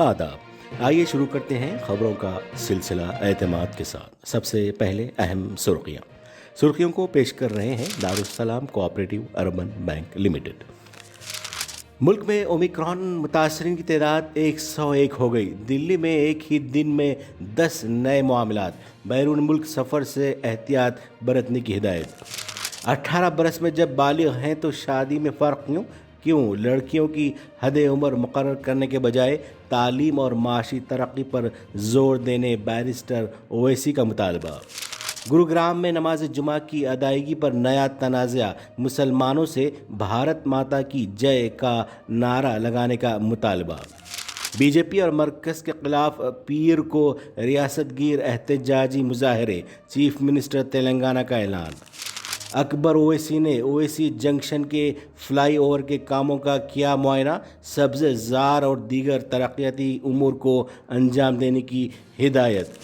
आदाब। आइए शुरू करते हैं खबरों का सिलसिला एतमाद के साथ। सबसे पहले अहम सुर्खियों को पेश कर रहे हैं Darussalam cooperative urban bank limited. मुल्क में ओमिक्रॉन मुतासरीन की तादाद 101 हो गई। दिल्ली में एक ही दिन में 10 नए मामलात। बैरून मुल्क सफ़र से एहतियात बरतने की हिदायत। 18 बरस में जब बालिग हैं तो शादी में फ़र्क क्यों? लड़कियों की हद उम्र मुकर्रर करने के बजाय तालीम और माशी तरक्की पर जोर देने बैरिस्टर ओवैसी का मुतालबा। गुरुग्राम में नमाज जुमा की अदायगी पर नया तनाज़ा। मुसलमानों से भारत माता की जय का नारा लगाने का मुतालबा। बीजेपी और मरकज़ के खिलाफ पीर को रियासत गिर एहतजाजी मुजाहरे। चीफ मिनिस्टर तेलंगाना का ऐलान। अकबर ओवैसी ने ओवैसी जंक्शन के फ्लाई ओवर के कामों का किया मुआयना। सब्ज़ ज़ार और दीगर तरक्याती उमूर को अंजाम देने की हिदायत।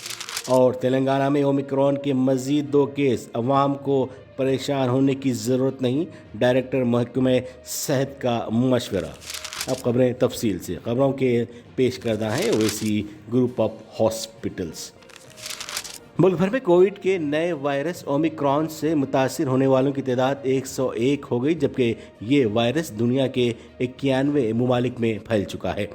और तेलंगाना में ओमिक्रॉन के मज़ीद 2 केस। अवाम को परेशान होने की ज़रूरत नहीं, डायरेक्टर महकमे सेहत का मशवरा। अब खबरें तफसील से। खबरों के पेश करदा है ओवैसी ग्रुप ऑफ हॉस्पिटल्स। मुल्क भर में कोविड के नए वायरस ओमिक्रॉन से मुतासिर होने वालों की तादाद 101 हो गई, जबकि ये वायरस दुनिया के 91 ममालिक में फैल चुका है।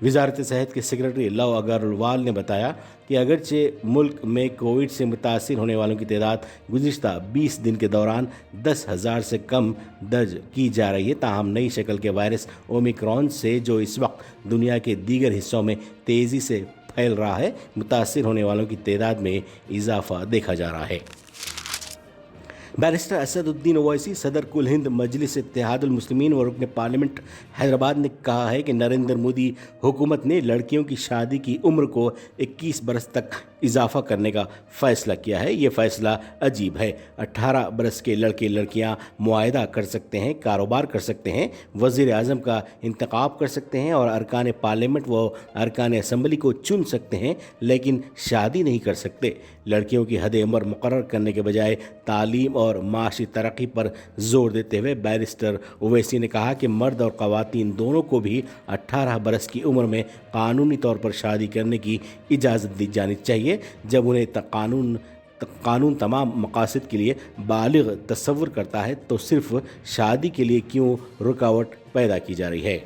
वजारत सेहत के सेक्रेटरी लव अग्रवाल ने बताया कि अगरचे मुल्क में कोविड से मुतासिर होने वालों की तादाद गुज़िश्ता 20 दिन के दौरान 10,000 से कम दर्ज की जा रही है, ताहम नई शक्ल के वायरस ओमिक्रॉन से जो इस वक्त दुनिया के दीगर हिस्सों में तेज़ी से फैल रहा है, मुतासिर होने वालों की तादाद में इजाफा देखा जा रहा है। बैरिस्टर असदुद्दीन ओवैसी सदर कुल हिंद मजलिस इत्तेहादुल मुस्लिमीन व रुकन पार्लियामेंट हैदराबाद ने कहा है कि नरेंद्र मोदी हुकूमत ने लड़कियों की शादी की उम्र को 21 बरस तक इजाफा करने का फ़ैसला किया है। ये फ़ैसला अजीब है। 18 बरस के लड़के लड़कियां मुआहदा कर सकते हैं, कारोबार कर सकते हैं, वज़ीर आज़म का इंतखाब कर सकते हैं और अरकान पार्लियामेंट व अरकान असम्बली को चुन सकते हैं, लेकिन शादी नहीं कर सकते। लड़कियों की हद उम्र मुकर्रर करने के बजाय तालीम और माशी तरक्की पर जोर देते हुए बैरिस्टर ओवैसी ने कहा कि मर्द और ख़वातीन दोनों को भी 18 बरस की उम्र में कानूनी तौर पर शादी करने की इजाज़त दी जानी चाहिए। जब उन्हें कानून तमाम मकासद के लिए बालिग तस्वुर करता है तो सिर्फ शादी के लिए क्यों रुकावट पैदा की जा रही है।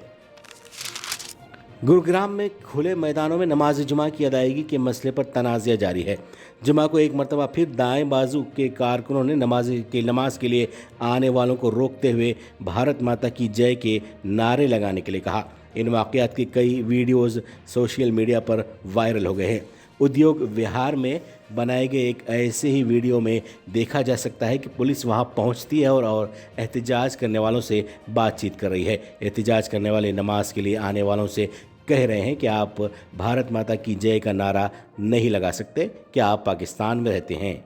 गुरुग्राम में खुले मैदानों में नमाज जुमा की अदायगी के मसले पर तनाज़ा जारी है। जुमा को एक मरतबा फिर दाएं बाजू के कारकुनों ने नमाज के लिए आने वालों को रोकते हुए भारत माता की जय के नारे लगाने के लिए कहा। इन वाक़यात के कई वीडियोज़ सोशल मीडिया पर वायरल हो गए हैं। उद्योग विहार में बनाए गए एक ऐसे ही वीडियो में देखा जा सकता है कि पुलिस वहां पहुंचती है और एहतजाज करने वालों से बातचीत कर रही है। एहतजाज करने वाले नमाज के लिए आने वालों से कह रहे हैं कि आप भारत माता की जय का नारा नहीं लगा सकते, क्या आप पाकिस्तान में रहते हैं।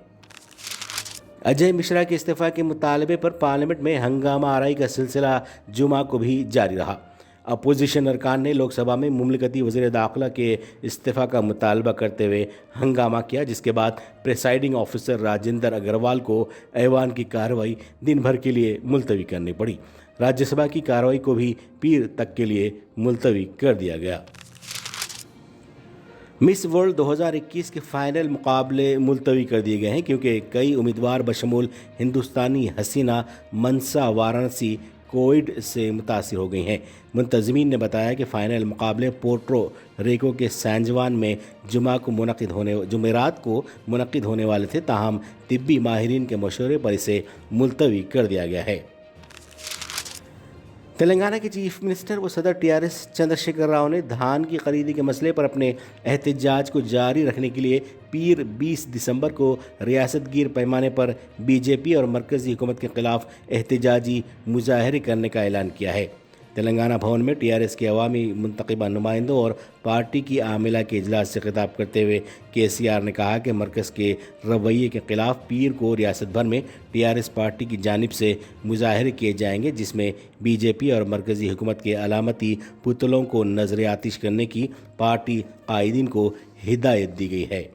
अजय मिश्रा के इस्तीफ़ा के मुतालबे पर पार्लियामेंट में हंगामा आराई का सिलसिला जुमा को भी जारी रहा। अपोजिशन अरकान ने लोकसभा में मुमलिकती वज़ीर दाखिला के इस्तीफ़ा का मुतालबा करते हुए हंगामा किया, जिसके बाद प्रेसाइडिंग ऑफिसर राजेंद्र अग्रवाल को ऐवान की कार्रवाई दिन भर के लिए मुलतवी करनी पड़ी। राज्यसभा की कार्रवाई को भी पीर तक के लिए मुलतवी कर दिया गया। मिस वर्ल्ड 2021 के फाइनल मुकाबले मुलतवी कर दिए गए हैं क्योंकि कई उम्मीदवार बशमूल हिंदुस्तानी हसीना मनसा वाराणसी कोविड से मुतासिर हो गई हैं। मुंतज़मीन ने बताया कि फ़ाइनल मुकाबले पोर्टो रिको के सैनजवान में जुमेरात को मुनक़िद होने वाले थे, ताहम तिब्बी माहिरीन के मशवरे पर इसे मुलतवी कर दिया गया है। तेलंगाना के चीफ मिनिस्टर व सदर टीआरएस चंद्रशेखर राव ने धान की खरीदी के मसले पर अपने एहतजाज को जारी रखने के लिए पीर 20 दिसंबर को रियासत गिर पैमाने पर बीजेपी और मरकज़ी हुकूमत के खिलाफ एहतजाजी मुजाहरे करने का ऐलान किया है। तेलंगाना भवन में टीआरएस के अवामी मुंतखबा नुमाइंदों और पार्टी की आमिला के इजलास से खिताब करते हुए केसीआर ने कहा कि मरकज़ के रवैये के खिलाफ पीर को रियासत भर में टीआरएस पार्टी की जानिब से मुजाहरे किए जाएंगे, जिसमें बीजेपी और मरकज़ी हुकूमत के अलामती पुतलों को नजर आतिश करने की पार्टी कायदीन को हिदायत दी गई है।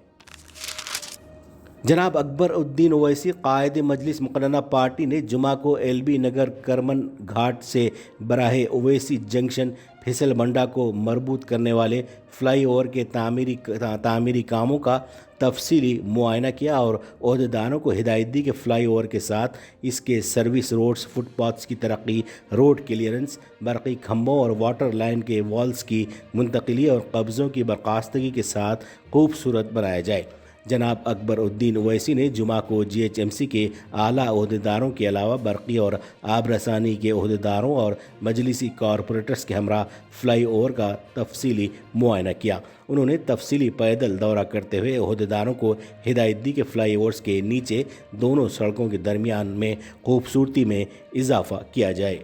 जनाब अकबर उद्दीन ओवैसी कायद मजलिस मुकर्रना पार्टी ने जुमा को एलबी नगर करमन घाट से बराहे ओवैसी जंक्शन پھسل بنڈا کو مربوط کرنے والے فلائی اوور کے تعمیری کاموں کا تفصیلی معائنہ کیا اور عہدیداروں کو ہدایت دی کہ فلائی اوور کے ساتھ اس کے سروس روڈز، فٹ پاتھس کی ترقی، روڈ کلیئرنس، برقی کھمبوں اور واٹر لائن کے والز کی منتقلی اور قبضوں کی برخاستگی کے ساتھ خوبصورت بنایا جائے۔ جناب اکبر الدین اویسی نے جمعہ کو GHMC کے اعلیٰ عہدیداروں کے علاوہ برقی اور آب رسانی کے عہدیداروں اور مجلسی کارپوریٹرز کے ہمراہ فلائی اوور کا تفصیلی معائنہ کیا۔ انہوں نے تفصیلی پیدل دورہ کرتے ہوئے عہدیداروں کو ہدایت دی کہ فلائی اوورز کے نیچے دونوں سڑکوں کے درمیان میں خوبصورتی میں اضافہ کیا جائے۔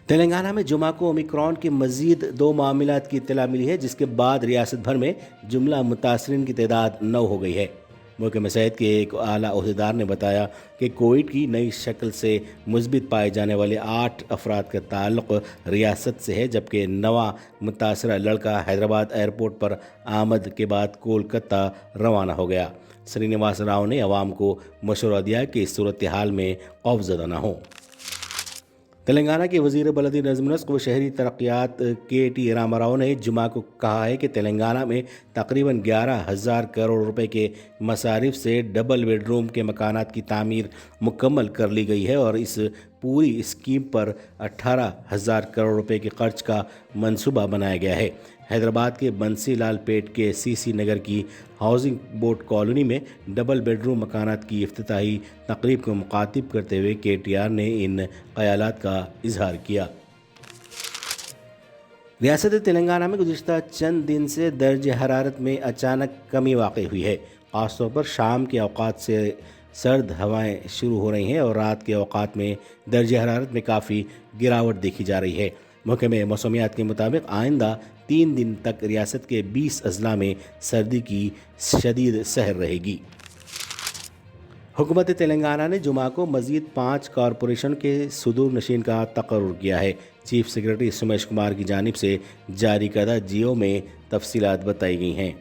تلنگانہ میں جمعہ کو اومیکرون کے مزید 2 معاملات کی اطلاع ملی ہے، جس کے بعد ریاست بھر میں جملہ متاثرین کی تعداد 9 ہو گئی ہے۔ محکمہ صحت کے ایک اعلیٰ عہدیدار نے بتایا کہ کووڈ کی نئی شکل سے مثبت پائے جانے والے 8 افراد کا تعلق ریاست سے ہے، جبکہ 9واں متاثرہ لڑکا حیدرآباد ایئرپورٹ پر آمد کے بعد کولکتہ روانہ ہو گیا۔ سرینواس راؤ نے عوام کو مشورہ دیا کہ اس صورتحال میں خوفزدہ نہ ہوں۔ تلنگانہ کے وزیر بلدی نظم و نسق و شہری ترقیات KT راما راؤ نے جمعہ کو کہا ہے کہ تلنگانہ میں تقریباً 11,000 کروڑ روپے کے مصارف سے ڈبل بیڈ روم کے مکانات کی تعمیر مکمل کر لی گئی ہے اور اس پوری اسکیم پر 18,000 کروڑ روپے کے خرچ کا منصوبہ بنایا گیا ہے۔ حیدرآباد کے بنسی لال پیٹ کے CC نگر کی ہاؤسنگ بورڈ کالونی میں ڈبل بیڈ روم مکانات کی افتتاحی تقریب کو مخاطب کرتے ہوئے KTR نے ان خیالات کا اظہار کیا۔ ریاست تلنگانہ میں گزشتہ چند دن سے درجہ حرارت میں اچانک کمی واقع ہوئی ہے۔ خاص طور پر شام کے اوقات سے سرد ہوائیں شروع ہو رہی ہیں اور رات کے اوقات میں درجہ حرارت میں کافی گراوٹ دیکھی جا رہی ہے۔ محکمہ موسمیات کے مطابق آئندہ 3 دن تک ریاست کے 20 اضلاع میں سردی کی شدید سحر رہے گی۔ حکومت تلنگانہ نے جمعہ کو مزید 5 کارپوریشن کے صدور نشین کا تقرر کیا ہے۔ چیف سیکرٹری سمیش کمار کی جانب سے جاری کردہ جیو میں تفصیلات بتائی گئی ہیں۔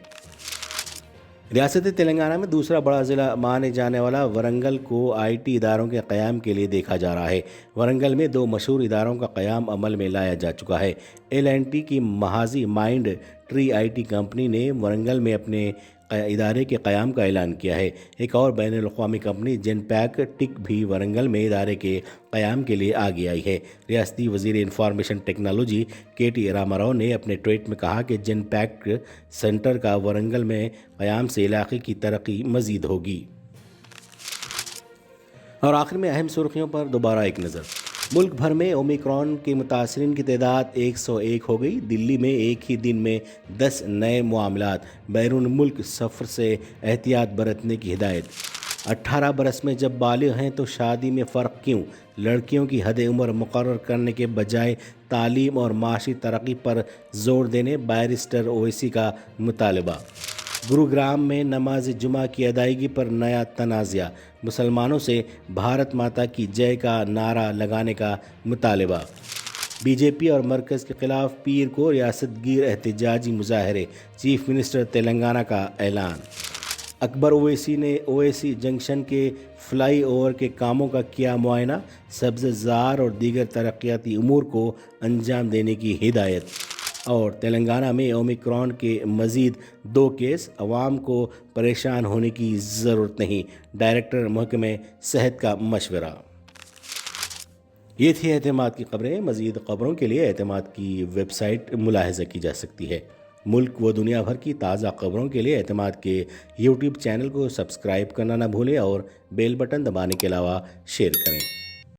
ریاست تلنگانہ میں دوسرا بڑا ضلع مانے جانے والا ورنگل کو IT اداروں کے قیام کے لیے دیکھا جا رہا ہے۔ ورنگل میں 2 مشہور اداروں کا قیام عمل میں لایا جا چکا ہے۔ L&T کی محاذی مائنڈ ٹری IT کمپنی نے ورنگل میں اپنے ادارے کے قیام کا اعلان کیا ہے۔ ایک اور بین الاقوامی کمپنی جن پیک ٹیک بھی ورنگل میں ادارے کے قیام کے لیے آگے آئی ہے۔ ریاستی وزیر information technology KT Rama Rao نے اپنے ٹویٹ میں کہا کہ جن پیک سینٹر کا ورنگل میں قیام سے علاقے کی ترقی مزید ہوگی۔ اور آخر میں اہم سرخیوں پر دوبارہ ایک نظر۔ ملک بھر میں اومیکرون کے متاثرین کی تعداد 101 ہو گئی۔ دلی میں ایک ہی دن میں 10 نئے معاملات۔ بیرون ملک سفر سے احتیاط برتنے کی ہدایت۔ 18 برس میں جب بالغ ہیں تو شادی میں فرق کیوں؟ لڑکیوں کی حد عمر مقرر کرنے کے بجائے تعلیم اور معاشی ترقی پر زور دینے بیرسٹر اویسی کا مطالبہ۔ گروگرام میں نماز جمعہ کی ادائیگی پر نیا تنازعہ۔ مسلمانوں سے بھارت ماتا کی جے کا نعرہ لگانے کا مطالبہ۔ BJP اور مرکز کے خلاف پیر کو ریاست گیر احتجاجی مظاہرے۔ چیف منسٹر تلنگانہ کا اعلان۔ اکبر اویسی نے اویسی جنکشن کے فلائی اوور کے کاموں کا کیا معائنہ۔ سبز زار اور دیگر ترقیاتی امور کو انجام دینے کی ہدایت۔ اور تلنگانہ میں اومیکرون کے مزید 2 کیس، عوام کو پریشان ہونے کی ضرورت نہیں، ڈائریکٹر محکمہ صحت کا مشورہ۔ یہ تھی اعتماد کی خبریں۔ مزید خبروں کے لیے اعتماد کی ویب سائٹ ملاحظہ کی جا سکتی ہے۔ ملک و دنیا بھر کی تازہ خبروں کے لیے اعتماد کے YouTube چینل کو سبسکرائب کرنا نہ بھولیں اور بیل بٹن دبانے کے علاوہ شیئر کریں۔